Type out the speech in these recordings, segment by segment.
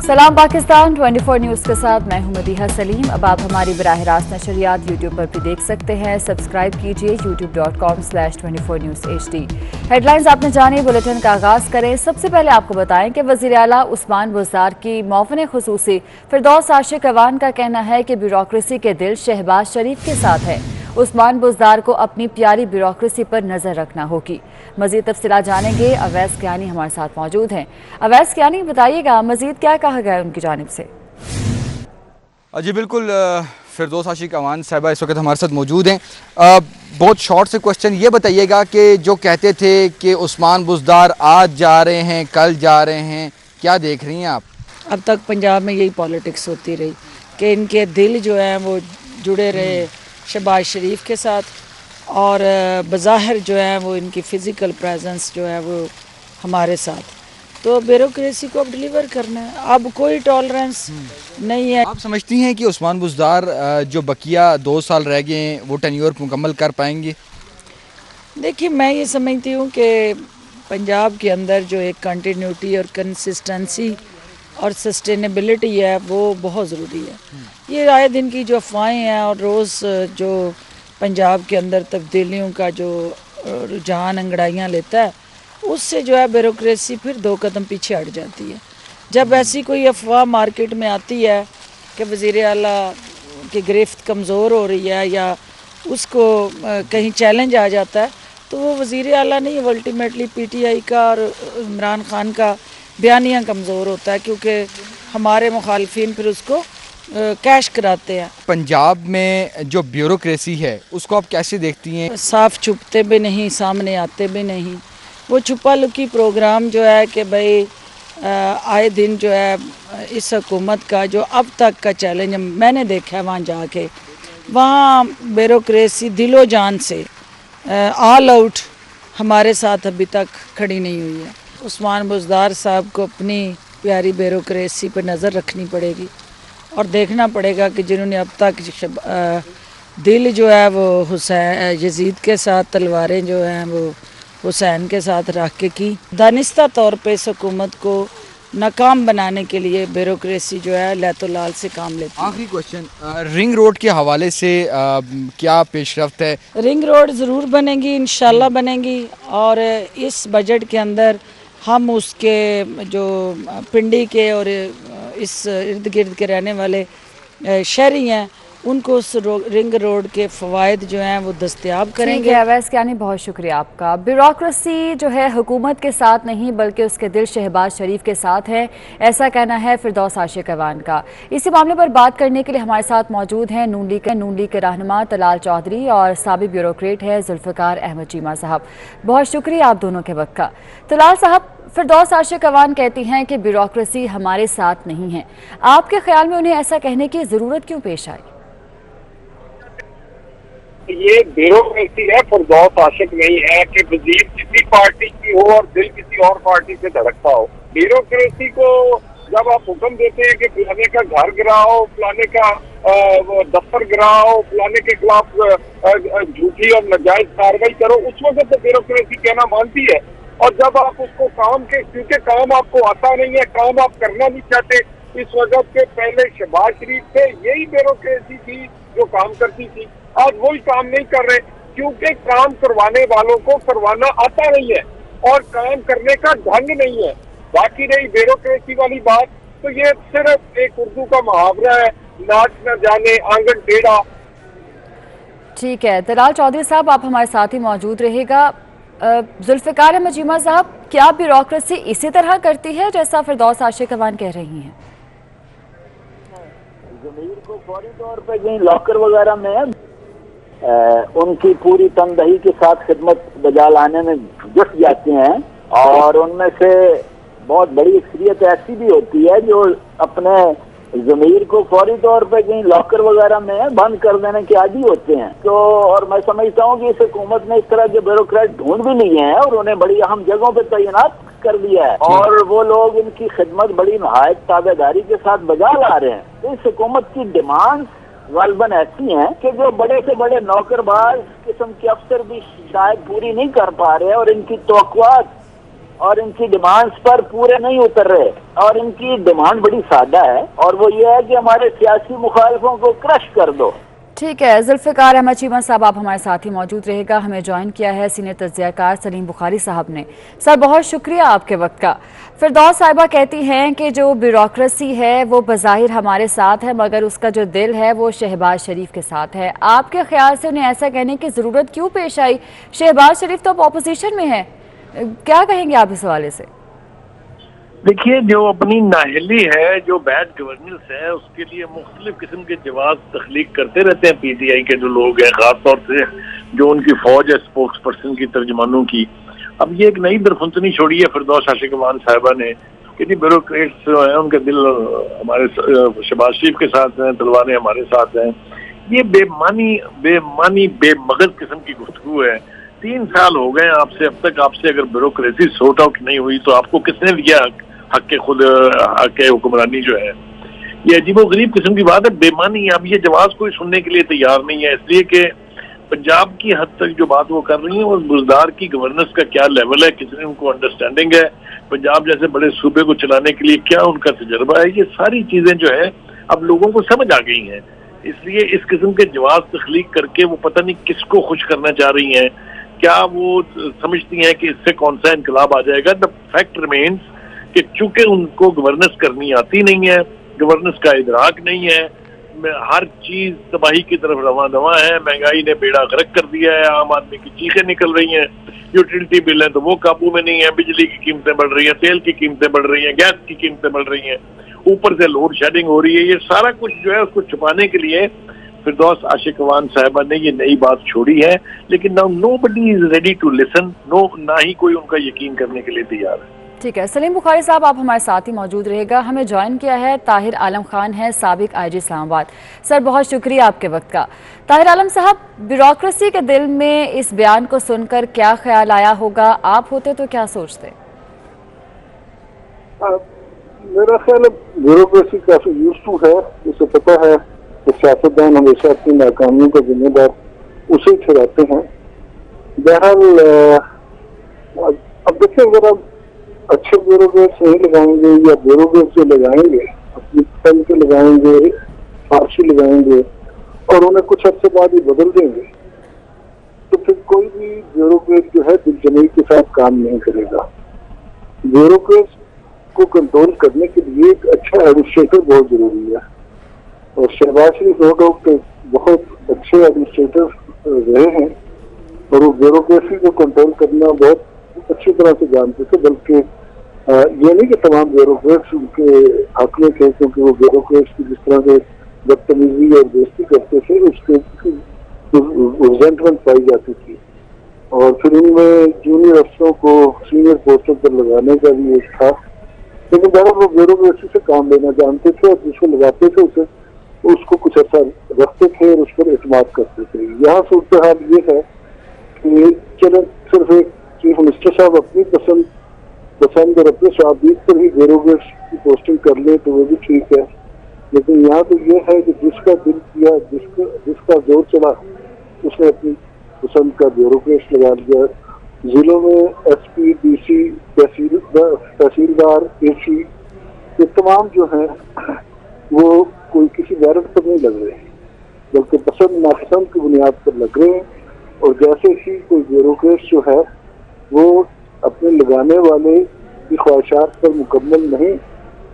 सलाम पाकिस्तान 24 न्यूज़ के साथ मैं हूं मदीहा सलीम। अब आप हमारी बराह रास्त नशरियात यूट्यूब पर भी देख सकते हैं। सब्सक्राइब कीजिए youtube.com/24 News HD। हेडलाइंस आपने जाने, बुलेटिन का आगाज़ करें। सबसे पहले आपको बताएं कि वज़ीर आला उस्मान बुज़दार की मौफ़िन ख़ुसूसी फिरदौस आशिक अवान का कहना है कि ब्यूरोक्रेसी के दिल शहबाज शरीफ के साथ है। उस्मान बुज़दार को अपनी प्यारी ब्यूरोक्रेसी पर नज़र रखना होगी। मज़ीद तफसीलात जानेंगे, अवैस कियानी हमारे साथ मौजूद हैं। अवैस कियानी, बताइएगा मज़ीद क्या कहा गया है उनकी जानिब से? जी बिल्कुल, फिरदौस आशिक अवान साहिबा इस वक्त हमारे साथ मौजूद हैं। बहुत शॉर्ट से क्वेश्चन, ये बताइएगा कि जो कहते थे कि उस्मान बुज़दार आज जा रहे हैं कल जा रहे हैं, क्या देख रही हैं आप? अब तक पंजाब में यही पॉलिटिक्स होती रही कि इनके दिल जो हैं वो जुड़े रहे शहबाज शरीफ के साथ, और बज़ाहिर जो है वो इनकी फ़िज़िकल प्रेजेंस जो है वो हमारे साथ। तो ब्यूरोक्रेसी को अब डिलीवर करना है, अब कोई टॉलरेंस नहीं है। आप समझती हैं कि उस्मान बुज़दार जो बकिया 2 साल रह गए हैं वो टेन्योर मुकम्मल कर पाएंगे? देखिए, मैं ये समझती हूँ कि पंजाब के अंदर जो एक कंटिन्यूटी और कंसिस्टेंसी और सस्टेनेबिलिटी है वो बहुत ज़रूरी है। ये आए दिन की जो अफवाहें हैं और रोज़ जो पंजाब के अंदर तब्दीलियों का जो रुझान अंगड़ाइयाँ लेता है, उससे जो है ब्यूरोक्रेसी फिर 2 कदम पीछे हट जाती है। जब ऐसी कोई अफवाह मार्केट में आती है कि वज़ीर आला की गिरफ्त कमज़ोर हो रही है या उसको कहीं चैलेंज आ जाता है, तो वो वज़ीर आला नहीं, वो अल्टीमेटली PTI का और इमरान खान का बयानिया कमज़ोर होता है, क्योंकि हमारे मुखालफिन फिर उसको कैश कराते हैं। पंजाब में जो ब्यूरोक्रेसी है उसको आप कैसे देखती हैं? साफ छुपते भी नहीं, सामने आते भी नहीं। वो छुपा लुकी प्रोग्राम जो है कि भाई आए दिन जो है इस हुकूमत का जो अब तक का चैलेंज मैंने देखा है, वहाँ जाके वहाँ ब्यूरोक्रेसी दिलो जान से ऑल आउट हमारे साथ अभी तक खड़ी नहीं हुई है। उस्मान बुज़दार साहब को अपनी प्यारी ब्यूरोक्रेसी पर नज़र रखनी पड़ेगी और देखना पड़ेगा कि जिन्होंने अब तक दिल जो है वो हुसैन यजीद के साथ, तलवारें जो हैं वो हुसैन के साथ रख के की, दानिस्ता तौर पे इस हुकूमत को नाकाम बनाने के लिए ब्यूरोक्रेसी जो है लैतो लाल से काम लेती है। आखिरी क्वेश्चन, रिंग रोड के हवाले से क्या पेशरफ्त है? रिंग रोड ज़रूर बनेगी, इंशाल्लाह बनेगी, और इस बजट के अंदर हम उसके जो पिंडी के और इस इर्द गिर्द के रहने वाले शहरी हैं उनको उस रिंग रोड के फ़वाइद जो हैं वो दस्तयाब करेंगे। अवैस कियानी, बहुत शुक्रिया आपका। ब्यूरोक्रेसी जो है हुकूमत के साथ नहीं बल्कि उसके दिल शहबाज शरीफ के साथ है, ऐसा कहना है फिरदौस आशिक अवान का। इसी मामले पर बात करने के लिए हमारे साथ मौजूद हैं नून लीग के रहनुमा तलाल चौधरी और साबिक ब्यूरोक्रेट है जुल्फ़िकार अहमद चीमा साहब। बहुत शुक्रिया आप दोनों के वक्त का। तलाल साहब, फिरदौस आशिक अवान कहती हैं कि ब्यूरोक्रेसी हमारे साथ नहीं है, आपके ख्याल में उन्हें ऐसा कहने की ज़रूरत क्यों पेश आई? ये ब्यूरोक्रेसी है, फिरदौस आशिक नहीं है कि वजीर किसी पार्टी की हो और दिल किसी और पार्टी से धड़कता हो। ब्यूरोक्रेसी को जब आप हुक्म देते हैं कि फलाने का घर गिराओ, फलाने का दफ्तर गिराओ, फलाने के खिलाफ झूठी और नाजायज कार्रवाई करो, उस वक्त तो ब्यूरोक्रेसी कहना मानती है। और जब आप उसको काम के, क्योंकि काम आपको आता नहीं है, काम आप करना नहीं चाहते, इस वजह से पहले शहबाज शरीफ थे, यही ब्यूरोक्रेसी थी जो काम करती थी। आज वही काम नहीं कर रहे क्योंकि काम करवाने वालों को करवाना आता नहीं है और काम करने का ढंग नहीं है। बाकी रही ब्यूरोक्रेसी वाली बात, तो ये सिर्फ एक उर्दू का मुहावरा है, नाच न जाने आंगन टेढ़ा। ठीक है तलाल चौधरी साहब, आप हमारे साथ ही मौजूद रहेगा। जुल्फ़िकार अहमद चीमा साहब, क्या ब्यूरोक्रेसी इसी तरह करती है जैसा फिरदौस आशिक अवान कह रही हैं? ज़मीर को फौरी तौर पे कहीं लॉकर वगैरह में उनकी पूरी तनदही के साथ खिदमत बजा लाने में जुट जाते हैं, और उनमें से बहुत बड़ी अक्सरियत ऐसी भी होती है जो अपने ज़मीर को फौरी तौर पे कहीं लॉकर वगैरह में बंद कर देने के आदी होते हैं। तो और मैं समझता हूँ कि इस हुकूमत ने इस तरह के ब्यूरोक्रेट ढूंढ भी लिए हैं और उन्हें बड़ी अहम जगहों पे तैनात कर दिया है, और वो लोग इनकी खिदमत बड़ी नहायत ताबेदारी के साथ बजा ला रहे हैं। तो इस हुकूमत की डिमांड गालबन ऐसी हैं कि जो बड़े से बड़े नौकरबाज किस्म के अफसर भी शायद पूरी नहीं कर पा रहे हैं, और इनकी तवक्कुआत اور इनकी डिमांड्स पर पूरे नहीं उतर रहे, और इनकी डिमांड बड़ी सादा है, और वो ये है कि हमारे सियासी मुखालिफों को क्रश कर दो। ठीक है, जुल्फ़िकार अहमद चीमा साहब आप हमारे साथ ही मौजूद रहेगा। हमें ज्वाइन किया है सीनियर तज्ज़ियाकार सलीम बुखारी साहब ने। सर बहुत शुक्रिया आपके वक्त का। फिरदौस साहिबा कहती हैं कि जो ब्यूरोक्रेसी है वो बज़ाहिर हमारे साथ है, मगर उसका जो दिल है वो शहबाज शरीफ के साथ है। आपके ख्याल से उन्हें ऐसा कहने की ज़रूरत क्यों पेश आई? शहबाज शरीफ तो अब अपोजिशन में है, क्या कहेंगे आप इस हवाले से? देखिए, जो अपनी नाहली है, जो बैड गवर्नेंस है, उसके लिए मुख्तलिफ किस्म के जवाब तख्लीक करते रहते हैं पीटीआई के जो लोग हैं, खासतौर से जो उनकी फौज है स्पोक्स पर्सन की, तर्जमानों की। अब ये एक नई दरफुंसनी छोड़ी है फिरदौस आशिक अमान साहिबा ने कि जी ब्यूरोक्रेट्स जो हैं उनके दिल हमारे शहबाज शरीफ के साथ हैं, तलवारें हमारे साथ हैं। ये बेमानी बेमगज किस्म की गुफ्तगू है। 3 साल हो गए आपसे, अब तक आपसे अगर ब्यूरोक्रेसी सॉर्ट आउट नहीं हुई तो आपको किसने दिया हक के हुक्मरानी जो है? ये अजीबोगरीब किस्म की बात है, बेमानी। अब ये जवाब कोई सुनने के लिए तैयार नहीं है, इसलिए कि पंजाब की हद तक जो बात वो कर रही है, और बुजदार की गवर्नेंस का क्या लेवल है, कितनी उनको अंडरस्टैंडिंग है, पंजाब जैसे बड़े सूबे को चलाने के लिए क्या उनका तजर्बा है, ये सारी चीजें जो है अब लोगों को समझ आ गई हैं। इसलिए इस किस्म के जवाब तख्लीक करके वो पता नहीं किसको खुश करना चाह रही हैं। क्या वो समझती हैं कि इससे कौन सा इनकलाब आ जाएगा? द फैक्ट रिमेन्स कि चूंकि उनको गवर्नेंस करनी आती नहीं है, गवर्नेंस का इदराक नहीं है, हर चीज तबाही की तरफ रवां दवा है, महंगाई ने बेड़ा गर्क कर दिया है, आम आदमी की चीखें निकल रही हैं, यूटिलिटी बिल है तो वो काबू में नहीं है, बिजली की कीमतें बढ़ रही हैं, तेल की कीमतें बढ़ रही हैं, गैस की कीमतें बढ़ रही हैं, ऊपर से लोड शेडिंग हो रही है। ये सारा कुछ जो है उसको छुपाने के लिए फिरदौस आशिक अमान साहिबा ने ये नई बात छोड़ी है, लेकिन now nobody is ready to listen, ना ही कोई उनका यकीन करने के लिए तैयार है। ठीक है, सलीम बुखारी साहब आप हमारे साथ ही मौजूद रहेगा। हमें ज्वाइन किया है ताहिर आलम खान है, साबिक आईजी इस्लामाबाद। सर बहुत शुक्रिया आपके वक्त का। ताहिर आलम साहब, ब्यूरोक्रेसी के दिल में इस बयान को सुनकर क्या ख्याल आया होगा? आप होते तो क्या सोचते? मेरा ख्याल ब्यूरोक्रेसी काफी यूज्ड टू है, उसे पता है कि सियासतदान हमेशा अपनी नाकामियों का जिम्मेदार उसे ठहराते हैं। बहरहाल अब देखिए, अगर आप अच्छे ब्यूरोक्रेट्स नहीं लगाएंगे या ब्यूरोक्रेट्स जो लगाएंगे अपनी पसंद के लगाएंगे, फारसी लगाएंगे और उन्हें कुछ अर्से बाद ही बदल देंगे, तो फिर कोई भी ब्यूरोक्रेट जो है दिलजमई के साथ काम नहीं करेगा। ब्यूरोक्रेट्स को कंट्रोल करने के लिए एक अच्छा एडमिनिस्ट्रेटर बहुत जरूरी है, और शहबाज शरीफ नो डाउट बहुत अच्छे एडमिनिस्ट्रेटर रहे हैं, और वो ब्यूरोक्रेसी को कंट्रोल करना बहुत अच्छी तरह से जानते थे। बल्कि ये नहीं कि तमाम ब्यूरोक्रेट्स उनके हक में थे, क्योंकि वो ब्यूरोक्रेट्स की जिस तरह से बदतमीजी और बेइज्जती करते थे उसके रिजेंटमेंट पाई जाती थी, और फिर उनमें जूनियर अफसरों को सीनियर पोस्टों पर लगाने का भी एक था। लेकिन बहरहाल वो ब्यूरोक्रेसी से काम लेना जानते थे, और जिसको लगाते थे उसे उसको कुछ असर रखते थे और उस पर एतमाद करते थे। यहाँ सूरत हाल ये है कि चलो सिर्फ एक चीफ मिनिस्टर साहब अपनी पसंद और अपने स्वाबीत पर ही ब्यूरोक्रेट्स की पोस्टिंग कर ले तो वो भी ठीक है, लेकिन यहाँ तो ये है कि जिसका दिल किया, जिसका जोर चला, उसने अपनी पसंद का ब्यूरोक्रेट्स लगा दिया। जिलों में एसपी, डीसी, तहसीलदार, एसी ये तमाम जो हैं वो कोई किसी वारंट पर नहीं लग रहे, बल्कि पसंद नापसंद की बुनियाद पर लग रहे हैं। और जैसे ही कोई ब्यूरोक्रेट्स जो है वो अपने लगाने वाले की ख्वाहिशात पर मुकम्मल नहीं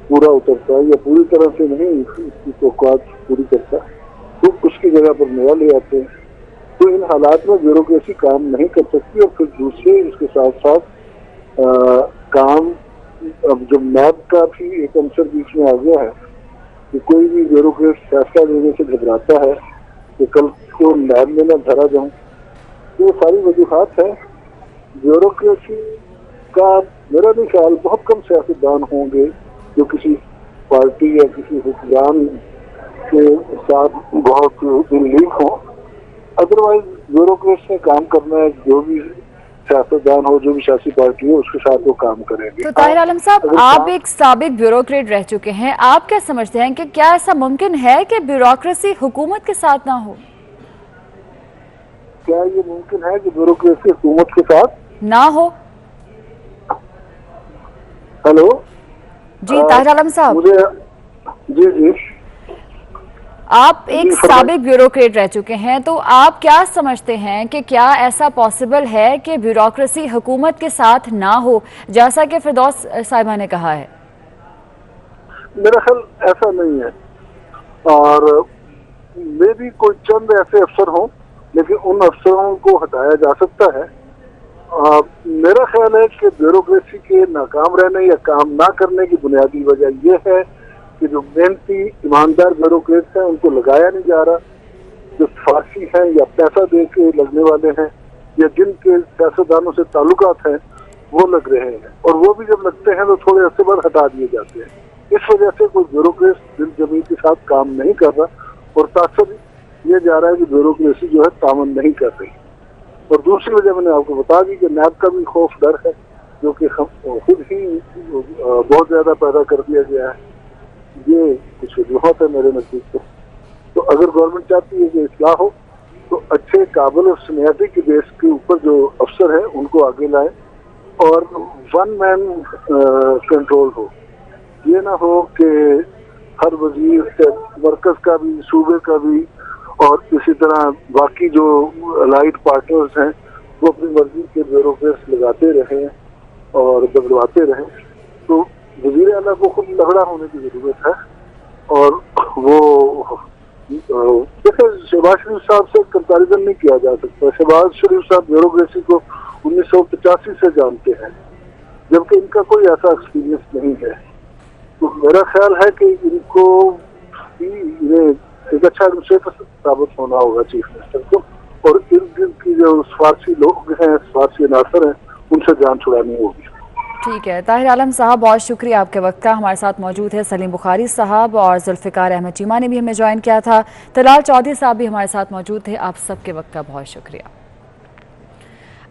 पूरा उतरता या पूरी तरह से नहीं उसकी तौक़ात पूरी करता, तो उसकी जगह पर नया ले आते हैं। तो इन हालात में ब्यूरोक्रेसी काम नहीं कर सकती, और फिर दूसरे इसके साथ साथ काम, अब जब नैब का भी एक अंसर बीच में आ गया है कि कोई भी ब्यूरोक्रेट फैसला देने से घबराता है कि कल को नैब में न धरा जाऊं, तो सारी वजूहात है। ब्यूरोक्रेसी का मेरा नहीं ख्याल बहुत कम सियासतदान होंगे जो किसी पार्टी या किसी हुक्मरान के साथ बहुत लीक हों। अदरवाइज ब्यूरोक्रेट्स ने काम करना है, जो भी सियासतदान हो, जो भी सियासी पार्टी हो, उसके साथ वो काम करेंगे। तो ताहिर आलम साहब, आप एक साबिक ब्यूरोक्रेट रह चुके हैं, आप क्या समझते हैं कि क्या ऐसा मुमकिन है कि ब्यूरोक्रेसी हुकूमत के साथ ना हो? क्या ये मुमकिन है कि ब्यूरोक्रेसी हुकूमत के साथ ना हो? हेलो जी ताहिर आलम साहब, मुझे जी जी आप एक जी, फरमाइए। साबिक ब्यूरोक्रेट रह चुके हैं, तो आप क्या समझते हैं कि क्या ऐसा पॉसिबल है कि ब्यूरोक्रेसी हुकूमत के साथ ना हो, जैसा कि फिरदौस साहिबा ने कहा है? मेरा ख्याल ऐसा नहीं है, और मे भी कोई चंद ऐसे अफसर हों, लेकिन उन अफसरों को हटाया जा सकता है। मेरा ख्याल है कि ब्यूरोक्रेसी के नाकाम रहने या काम ना करने की बुनियादी वजह यह है कि जो मेहनती ईमानदार ब्यूरोक्रेट्स हैं उनको लगाया नहीं जा रहा। जो फारसी हैं या पैसा दे के लगने वाले हैं या जिनके सियासतदानों से ताल्लुकात हैं वो लग रहे हैं, और वो भी जब लगते हैं तो थोड़े अरसे बाद हटा दिए जाते हैं। इस वजह से कोई ब्यूरोक्रेट दिल जमीन के साथ काम नहीं कर रहा, और तासर ये जा रहा है कि ब्यूरोक्रेसी जो है तामन नहीं कर रही। और दूसरी वजह मैंने आपको बता दी कि नैब का भी खौफ डर है, जो कि खुद ही बहुत ज्यादा पैदा कर दिया गया है। ये कुछ वजूहत है मेरे नजदीक से। तो अगर गवर्नमेंट चाहती है कि इस्लाह हो तो अच्छे काबिल और सीनियरिटी के बेस के ऊपर जो अफसर हैं उनको आगे लाएं, और वन मैन कंट्रोल हो। ये ना हो कि हर वजीर से मरकज का भी, सूबे का भी, और इसी तरह बाकी जो अलाइड पार्टनर्स हैं वो अपनी मर्जी के ब्यूरोक्रेट्स लगाते रहें और बदलवाते रहें। तो वजीर आला को खुद तगड़ा होने की जरूरत है। और वो देखिए, शहबाज शरीफ साहब से कंपैरिजन नहीं किया जा सकता। शहबाज शरीफ साहब ब्यूरोक्रेसी को 1985 से जानते हैं, जबकि इनका कोई ऐसा एक्सपीरियंस नहीं है। तो मेरा ख्याल है कि इनको इन्हें एक अच्छा एडमिनिस्ट्रेटर साबित होना होगा चीफ मिनिस्टर को, और इर्द गिर्द की जो फारसी लोग हैं, फारसी अनासर हैं, उनसे जान छुड़ानी होगी। ठीक है ताहिर आलम साहब, बहुत शुक्रिया आपके वक्त का। हमारे साथ मौजूद है सलीम बुखारी साहब और जुल्फ़िकार अहमद चीमा ने भी हमें ज्वाइन किया था। तलाल चौधरी साहब भी हमारे साथ मौजूद थे। आप सबके वक्त का बहुत शुक्रिया।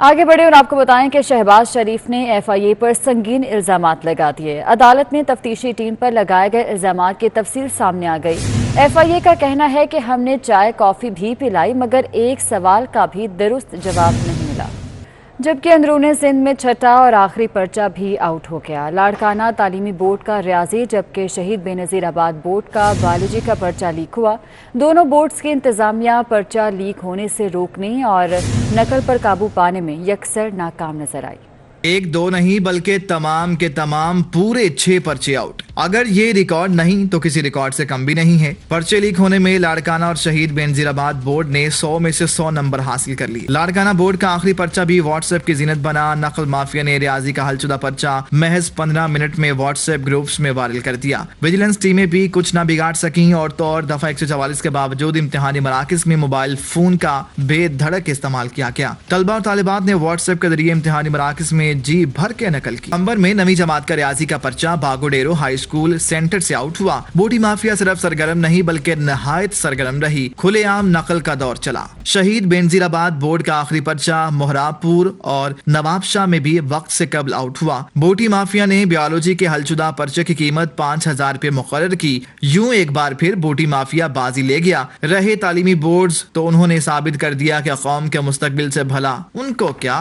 आगे बढ़े और आपको बताएं कि शहबाज शरीफ ने FIA पर संगीन इल्जामात लगा दिए। अदालत में तफ्तीशी टीम पर लगाए गए इल्जामात की तफसील सामने आ गई। FIA का कहना है कि हमने चाय कॉफ़ी भी पिलाई, मगर एक सवाल का भी दुरुस्त जवाब नहीं मिला। जबकि अंदरूनी सिंध में छठा और आखिरी पर्चा भी आउट हो गया। लाड़काना तालीमी बोर्ड का रियाजी जबकि शहीद बेनज़ीर आबाद बोर्ड का बायोलॉजी का पर्चा लीक हुआ। दोनों बोर्ड्स की इंतज़ामिया पर्चा लीक होने से रोकने और नकल पर काबू पाने में यकसर नाकाम नजर आई। एक दो नहीं बल्कि तमाम के तमाम पूरे 6 पर्चे आउट। अगर ये रिकॉर्ड नहीं तो किसी रिकॉर्ड से कम भी नहीं है। पर्चे लीक होने में लाड़काना और शहीद बेनजीराबाद बोर्ड ने 100 में से 100 नंबर हासिल कर लिए। लाड़काना बोर्ड का आखिरी पर्चा भी व्हाट्सएप की जीनत बना। नकल माफिया ने रियाजी का हलचुदा पर्चा महज 15 मिनट में व्हाट्सएप ग्रुप्स में वायरल कर दिया। विजिलेंस टीमें भी कुछ न बिगाड़ सकी और तो और दफा 144 के बावजूद इम्तिहानी मराकज में मोबाइल फोन का बेधड़क इस्तेमाल किया गया। तलबा और तालिबात ने व्हाट्सएप के जरिए इम्तिहानी मराकज में जी भर के नकल की। नंबर में नवी जमात का रियाजी का पर्चा बागोडेरो हाई स्कूल सेंटर से आउट हुआ। बोटी माफिया सिर्फ सरगर्म नहीं बल्कि नहायत सरगर्म रही। खुलेआम नकल का दौर चला। शहीद बेनजीराबाद बोर्ड का आखिरी पर्चा मोहराबपुर और नवाबशाह में भी वक्त से कबल आउट हुआ। बोटी माफिया ने बायोलॉजी के हलचुदा पर्चे की कीमत 5000 रुपए मुकर्रर की। यूं एक बार फिर बोटी माफिया बाजी ले गया। रहे तालीमी बोर्ड्स तो उन्होंने साबित कर दिया कि कौम के मुस्तकबिल से भला उनको क्या।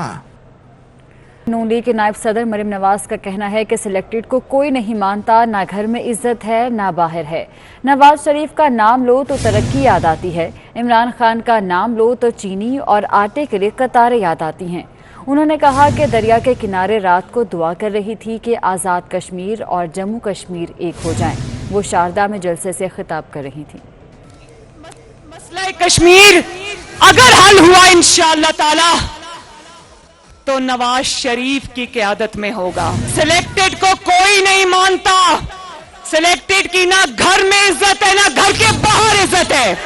नून लीग के नायब सदर मरीम नवाज का कहना है कि सिलेक्टेड को कोई नहीं मानता, ना घर में इज्जत है ना बाहर है। नवाज शरीफ का नाम लो तो तरक्की याद आती है, इमरान खान का नाम लो तो चीनी और आटे के लिए कतारें याद आती हैं। उन्होंने कहा कि दरिया के किनारे रात को दुआ कर रही थी कि आज़ाद कश्मीर और जम्मू कश्मीर एक हो जाएं। वो शारदा में जलसे से खिताब कर रही थी। मसला कश्मीर अगर हल हुआ इंशाअल्लाह ताला तो नवाज शरीफ की क़यादत में होगा। सिलेक्टेड को कोई नहीं मानता। सिलेक्टेड की ना घर में इज्जत है ना घर के बाहर इज्जत है।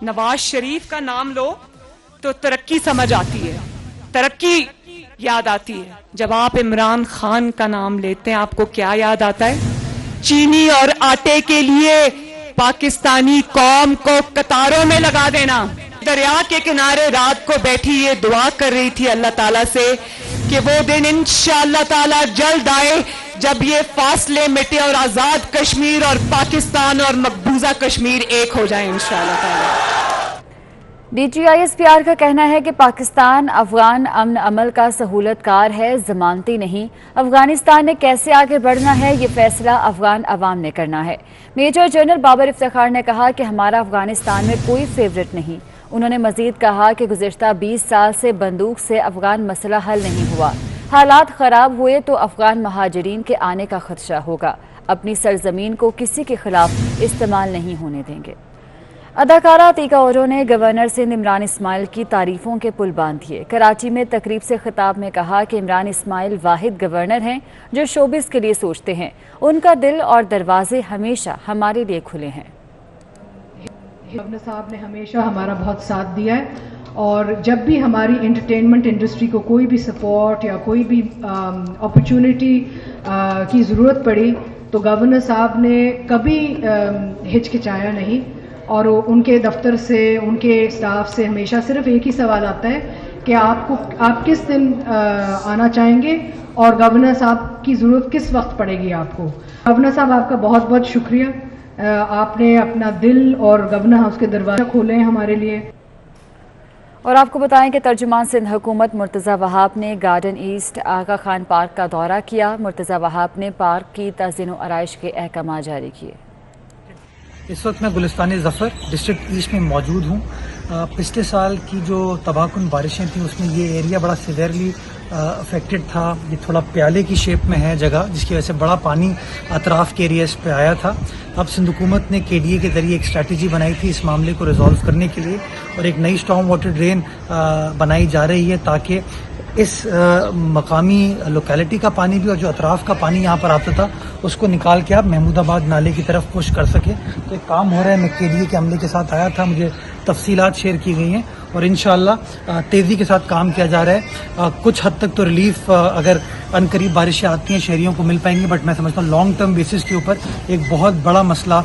नवाज शरीफ का नाम लो तो तरक्की समझ आती है, तरक्की याद आती है। जब आप इमरान खान का नाम लेते हैं आपको क्या याद आता है? चीनी और आटे के लिए पाकिस्तानी कौम को कतारों में लगा देना। दरिया के किनारे रात को बैठी ये दुआ कर रही थी अल्लाह ताला से कि वो दिन इंशाअल्लाह ताला जल्द आए जब ये फासले मिटे और आजाद कश्मीर और पाकिस्तान और मकबूजा कश्मीर एक हो जाए इंशाअल्लाह ताला। DGISPR का कहना है कि पाकिस्तान अफगान अमन अमल का सहूलतकार है, जमानती नहीं। अफगानिस्तान ने कैसे आगे बढ़ना है ये फैसला अफगान अवाम ने करना है। मेजर जनरल बाबर इफ्तिखार ने कहा कि हमारा अफगानिस्तान में कोई फेवरेट नहीं। उन्होंने मजीद कहा कि गुज़िश्ता 20 साल से बंदूक से अफगान मसला हल नहीं हुआ। हालात ख़राब हुए तो अफगान महाजरीन के आने का खदशा होगा। अपनी सरजमीन को किसी के खिलाफ इस्तेमाल नहीं होने देंगे। अदाकारा अतीका ओरो ने गवर्नर सिंध इमरान इस्माइल की तारीफों के पुल बांध दिए। कराची में तकरीब से खिताब में कहा कि इमरान इस्माइल वाहिद गवर्नर हैं जो शोबिस के लिए सोचते हैं। उनका दिल और दरवाजे हमेशा हमारे लिए खुले हैं। गवर्नर साहब ने हमेशा हमारा बहुत साथ दिया है और जब भी हमारी एंटरटेनमेंट इंडस्ट्री को कोई भी सपोर्ट या कोई भी अपॉर्चुनिटी की ज़रूरत पड़ी तो गवर्नर साहब ने कभी हिचकिचाया नहीं और उनके दफ्तर से, उनके स्टाफ से हमेशा सिर्फ एक ही सवाल आता है कि आप किस दिन आना चाहेंगे और गवर्नर साहब की ज़रूरत किस वक्त पड़ेगी आपको। गवर्नर साहब आपका बहुत बहुत शुक्रिया, आपने अपना दिल और गवर्नर हाउस के दरवाजे खोले हैं हमारे लिए। और आपको बताएं कि तर्जुमान सिंध हुकूमत मुर्तज़ा वहाब ने गार्डन ईस्ट आगा खान पार्क का दौरा किया। मुर्तज़ा वहाब ने पार्क की तज़ीन व आराइश के अहकाम जारी किए। इस वक्त मैं गुलिस्तान ज़फ़र डिस्ट्रिक्ट ईस्ट में मौजूद हूँ। पिछले साल की जो तबाहकुन बारिशें थी उसमें ये एरिया बड़ा सिवियरली अफेक्टेड था। ये थोड़ा प्याले की शेप में है जगह, जिसकी वजह से बड़ा पानी अतराफ़ के एरियाज़ पे आया था। अब सिंध हुकूमत ने KDA के ज़रिए एक स्ट्रैटेजी बनाई थी इस मामले को रिजॉल्व करने के लिए और एक नई स्टॉर्म वाटर ड्रेन बनाई जा रही है ताकि इस मकामी लोकेलिटी का पानी भी और जो अतराफ़ का पानी यहाँ पर आता था उसको निकाल के आप महमूदाबाद नाले की तरफ पुश कर सके। तो एक काम हो रहा है। मैं KDA के अमले के साथ आया था, मुझे तफसीलात शेयर की गई हैं और इंशाअल्लाह तेज़ी के साथ काम किया जा रहा है। कुछ हद तक तो रिलीफ अगर अनकरीब बारिशें आती हैं शहरियों को मिल पाएंगी, बट मैं समझता हूँ लॉन्ग टर्म बेसिस के ऊपर एक बहुत बड़ा मसला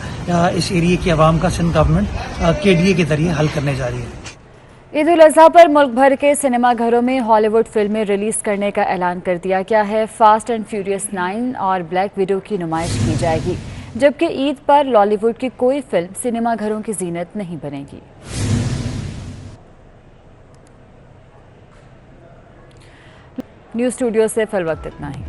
इस एरिया की आवाम का सिंध गवर्नमेंट KDA के ज़रिए हल करने जा रही है। ईद उल अज़हा पर मुल्क भर के सिनेमा घरों में हॉलीवुड फिल्में रिलीज करने का ऐलान कर दिया गया है। फास्ट एंड फ्यूरियस 9 और ब्लैक विडो की नुमाइश की जाएगी, जबकि ईद पर लॉलीवुड की कोई फिल्म सिनेमा घरों की जीनत नहीं बनेगी। न्यूज़ स्टूडियो से फिल वक्त इतना ही।